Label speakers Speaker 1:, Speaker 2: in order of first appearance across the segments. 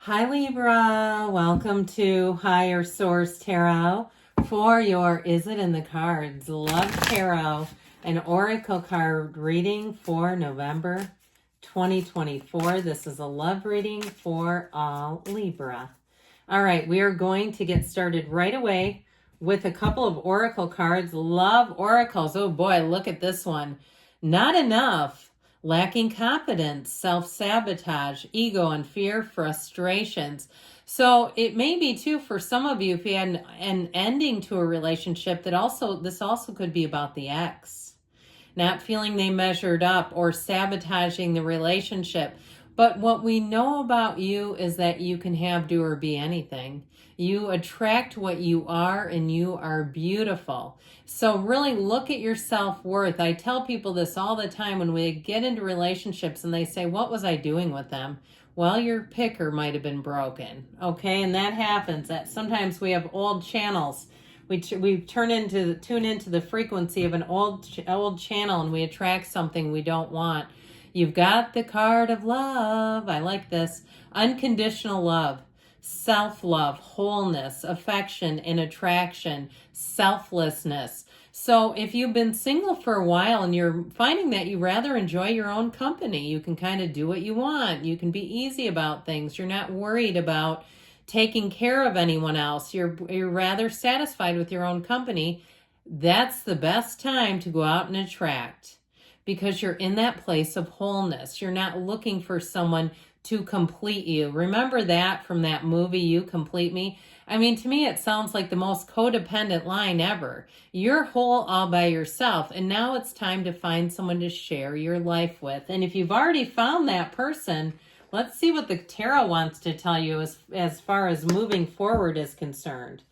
Speaker 1: Hi Libra, welcome to Higher Source Tarot for your Is It in the Cards Love Tarot, an oracle card reading for November 2024. This is a love reading for all Libra. All right, we are going to get started right away with a couple of oracle cards. Love oracles. Oh boy, look at this one. Not enough. Lacking confidence, self-sabotage, ego and fear, frustrations. So it may be too for some of you, if you had an ending to a relationship, that this also could be about the ex. Not feeling they measured up or sabotaging the relationship. But what we know about you is that you can have, do, or be anything. You attract what you are, and you are beautiful. So really look at your self-worth. I tell people this all the time when we get into relationships and they say, what was I doing with them? Well, your picker might have been broken. Okay, and that happens. That sometimes we have old channels. We tune into the frequency of an old channel, and we attract something we don't want. You've got the card of love. I like this. Unconditional love, self-love, wholeness, affection, and attraction, selflessness. So if you've been single for a while and you're finding that you rather enjoy your own company, you can kind of do what you want. You can be easy about things. You're not worried about taking care of anyone else. You're rather satisfied with your own company. That's the best time to go out and attract, because you're in that place of wholeness. You're not looking for someone to complete you. Remember that from that movie, You Complete Me? I mean, to me, it sounds like the most codependent line ever. You're whole all by yourself, and now it's time to find someone to share your life with. And if you've already found that person, let's see what the tarot wants to tell you as far as moving forward is concerned.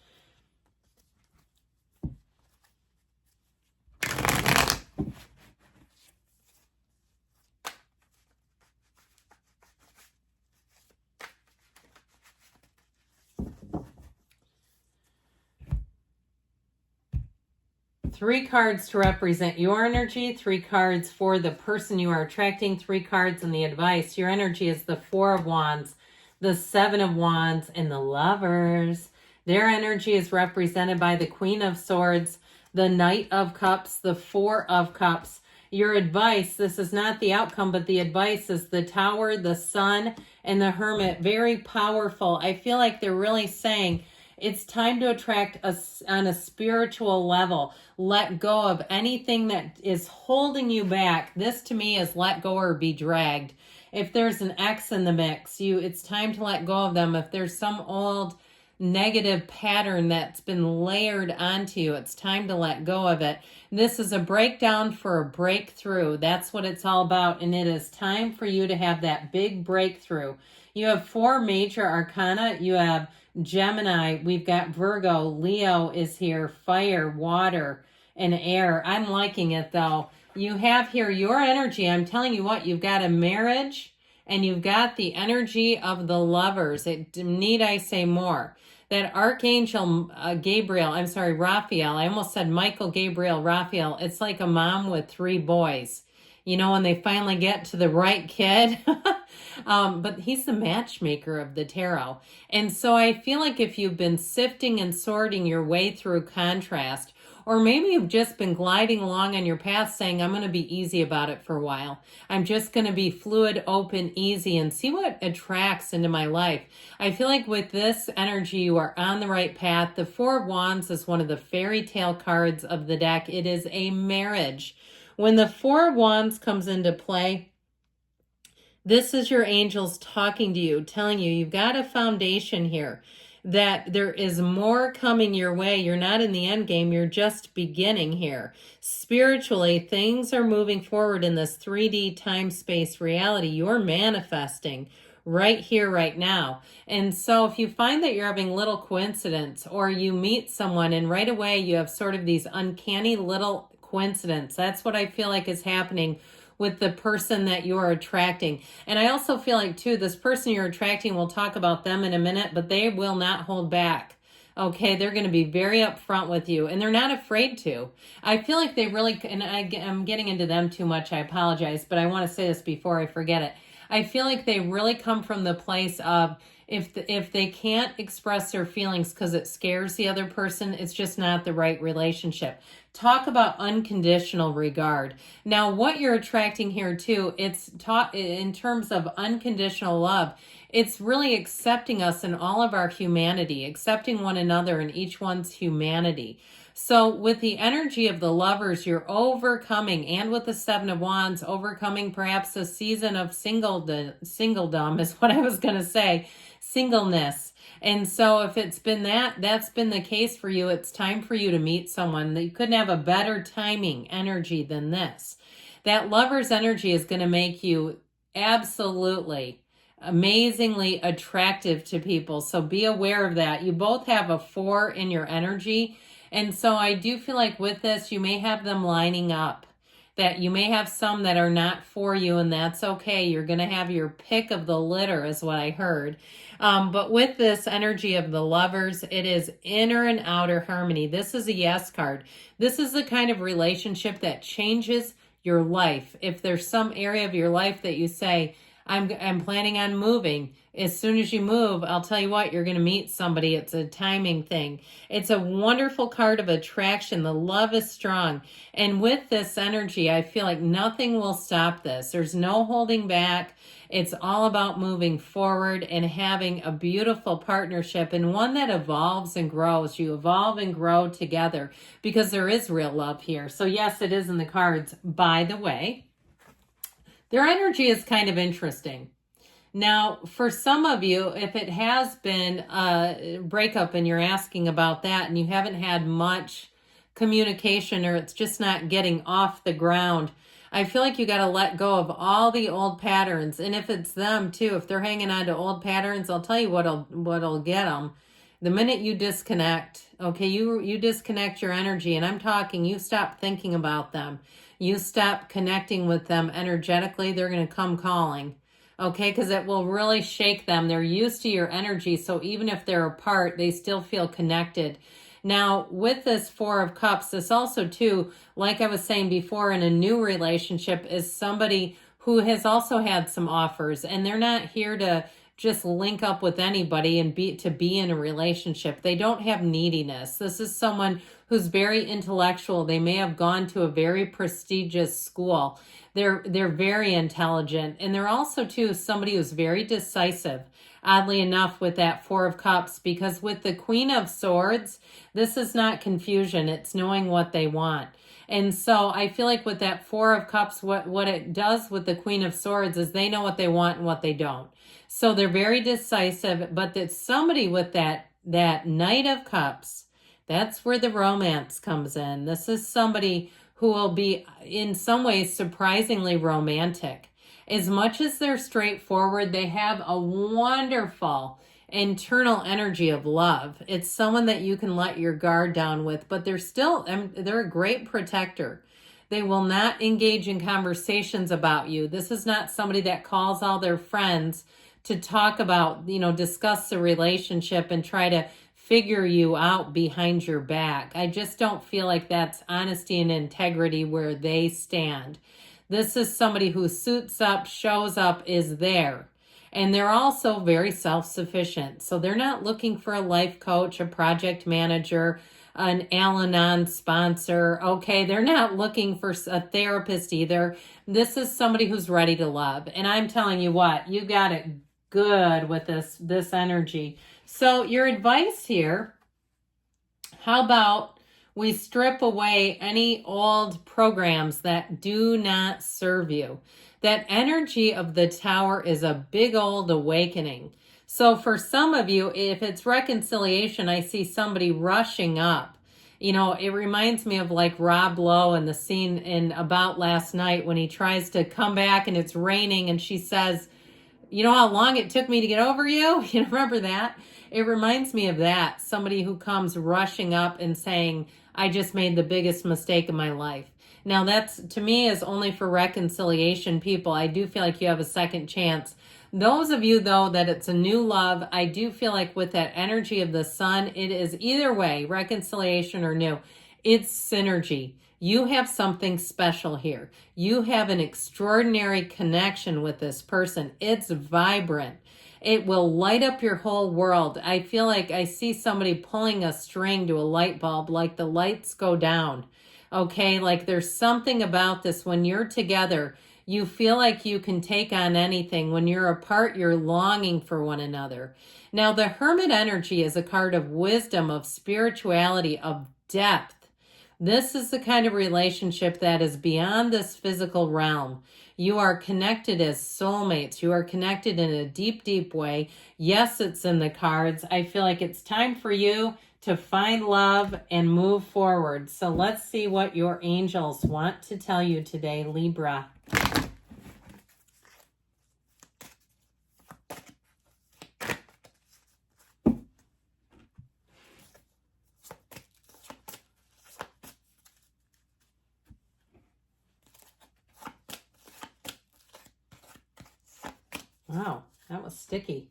Speaker 1: Three cards to represent your energy, 3 cards for the person you are attracting, 3 cards in the advice. Your energy is the 4 of Wands, the 7 of Wands, and the Lovers. Their energy is represented by the Queen of Swords, the Knight of Cups, the 4 of Cups. Your advice, this is not the outcome, but the advice is the Tower, the Sun, and the Hermit. Very powerful. I feel like they're really saying, it's time to attract us on a spiritual level. Let go of anything that is holding you back. This to me is let go or be dragged. If there's an ex in the mix, it's time to let go of them. If there's some old negative pattern that's been layered onto you, it's time to let go of it. This is a breakdown for a breakthrough. That's what it's all about. And it is time for you to have that big breakthrough. You have 4 major arcana. You have Gemini, we've got Virgo, Leo is here, fire, water, and air. I'm liking it though. You have here your energy. I'm telling you what, you've got a marriage and you've got the energy of the Lovers. Need I say more? That Archangel Raphael. I almost said Michael, Gabriel, Raphael. It's like a mom with 3 boys. You know, when they finally get to the right kid. But he's the matchmaker of the tarot. And so I feel like if you've been sifting and sorting your way through contrast, or maybe you've just been gliding along on your path saying, I'm going to be easy about it for a while. I'm just going to be fluid, open, easy, and see what attracts into my life. I feel like with this energy, you are on the right path. The 4 of Wands is one of the fairy tale cards of the deck. It is a marriage. When the 4 of Wands comes into play, this is your angels talking to you, telling you you've got a foundation here, that there is more coming your way. You're not in the end game. You're just beginning here. Spiritually, things are moving forward in this 3D time-space reality. You're manifesting right here, right now. And so if you find that you're having little coincidence, or you meet someone and right away you have sort of these uncanny little coincidence, that's what I feel like is happening with the person that you're attracting. And I also feel like too, this person you're attracting, we'll talk about them in a minute, but they will not hold back. Okay, they're going to be very upfront with you, and they're not afraid to. I feel like they really, and I'm getting into them too much, I apologize, but I want to say this before I forget it. I feel like they really come from the place of if they can't express their feelings because it scares the other person, it's just not the right relationship. Talk about unconditional regard. Now, what you're attracting here too, it's taught in terms of unconditional love. It's really accepting us in all of our humanity, accepting one another and each one's humanity. So with the energy of the Lovers, you're overcoming, and with the Seven of Wands, overcoming perhaps a season of singledom is what I was going to say, singleness. And so if it's been that's been the case for you, it's time for you to meet someone. You couldn't have a better timing energy than this. That Lover's energy is going to make you absolutely amazingly attractive to people. So be aware of that. You both have a 4 in your energy. And so I do feel like with this, you may have them lining up, that you may have some that are not for you, and that's okay. You're going to have your pick of the litter is what I heard. But with this energy of the Lovers, it is inner and outer harmony. This is a yes card. This is the kind of relationship that changes your life. If there's some area of your life that you say, I'm planning on moving. As soon as you move, I'll tell you what, you're going to meet somebody. It's a timing thing. It's a wonderful card of attraction. The love is strong. And with this energy, I feel like nothing will stop this. There's no holding back. It's all about moving forward and having a beautiful partnership, and one that evolves and grows. You evolve and grow together because there is real love here. So yes, it is in the cards, by the way. Their energy is kind of interesting. Now, for some of you, if it has been a breakup and you're asking about that and you haven't had much communication, or it's just not getting off the ground, I feel like you got to let go of all the old patterns. And if it's them too, if they're hanging on to old patterns, I'll tell you what'll get them. The minute you disconnect, okay, you disconnect your energy, and I'm talking, you stop thinking about them. You stop connecting with them energetically, they're going to come calling, okay? Because it will really shake them. They're used to your energy, so even if they're apart, they still feel connected. Now, with this 4 of Cups, this also too, like I was saying before, in a new relationship is somebody who has also had some offers, and they're not here to just link up with anybody and be in a relationship. They don't have neediness. This is someone who's very intellectual. They may have gone to a very prestigious school. They're very intelligent, and they're also too somebody who's very decisive. Oddly enough, with that 4 of Cups, because with the Queen of Swords, this is not confusion. It's knowing what they want. And so I feel like with that 4 of Cups, what it does with the Queen of Swords is they know what they want and what they don't. So they're very decisive, but that somebody with that Knight of Cups, that's where the romance comes in. This is somebody who will be in some ways surprisingly romantic. As much as they're straightforward, they have a wonderful internal energy of love. It's someone that you can let your guard down with, but they're a great protector. They will not engage in conversations about you. This is not somebody that calls all their friends to talk about, discuss the relationship and try to figure you out behind your back. I just don't feel like that's honesty and integrity where they stand. This is somebody who suits up, shows up, is there. And they're also very self-sufficient. So they're not looking for a life coach, a project manager, an Al-Anon sponsor. Okay, they're not looking for a therapist either. This is somebody who's ready to love. And I'm telling you what, you got it good with this energy. So your advice here, how about we strip away any old programs that do not serve you? That energy of the Tower is a big old awakening. So for some of you, if it's reconciliation, I see somebody rushing up. It reminds me of like Rob Lowe in the scene in About Last Night when he tries to come back and it's raining and she says, you know how long it took me to get over you? You remember that? It reminds me of that. Somebody who comes rushing up and saying, I just made the biggest mistake of my life. Now that's, to me, is only for reconciliation people. I do feel like you have a second chance. Those of you, though, that it's a new love, I do feel like with that energy of the Sun, it is either way, reconciliation or new. It's synergy. You have something special here. You have an extraordinary connection with this person. It's vibrant. It will light up your whole world. I feel like I see somebody pulling a string to a light bulb, like the lights go down. Okay, like there's something about this. When you're together, you feel like you can take on anything. When you're apart, you're longing for one another. Now, the Hermit energy is a card of wisdom, of spirituality, of depth. This is the kind of relationship that is beyond this physical realm. You are connected as soulmates. You are connected in a deep, deep way. Yes, it's in the cards. I feel like it's time for you to find love and move forward. So let's see what your angels want to tell you today, Libra. Wow, that was sticky.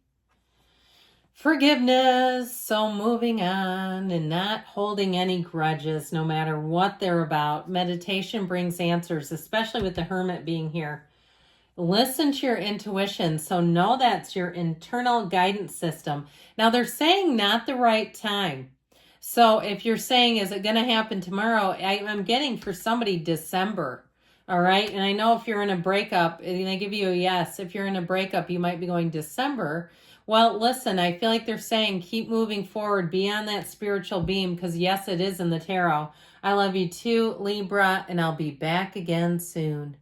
Speaker 1: Forgiveness, so moving on and not holding any grudges no matter what they're about. Meditation brings answers, especially with the Hermit being here. Listen to your intuition, so know that's your internal guidance system. Now they're saying not the right time. So if you're saying, is it going to happen tomorrow? I'm getting for somebody December. All right. And I know if you're in a breakup, and they give you a yes. If you're in a breakup, you might be going December. Well, listen, I feel like they're saying keep moving forward, be on that spiritual beam, because yes, it is in the tarot. I love you too, Libra, and I'll be back again soon.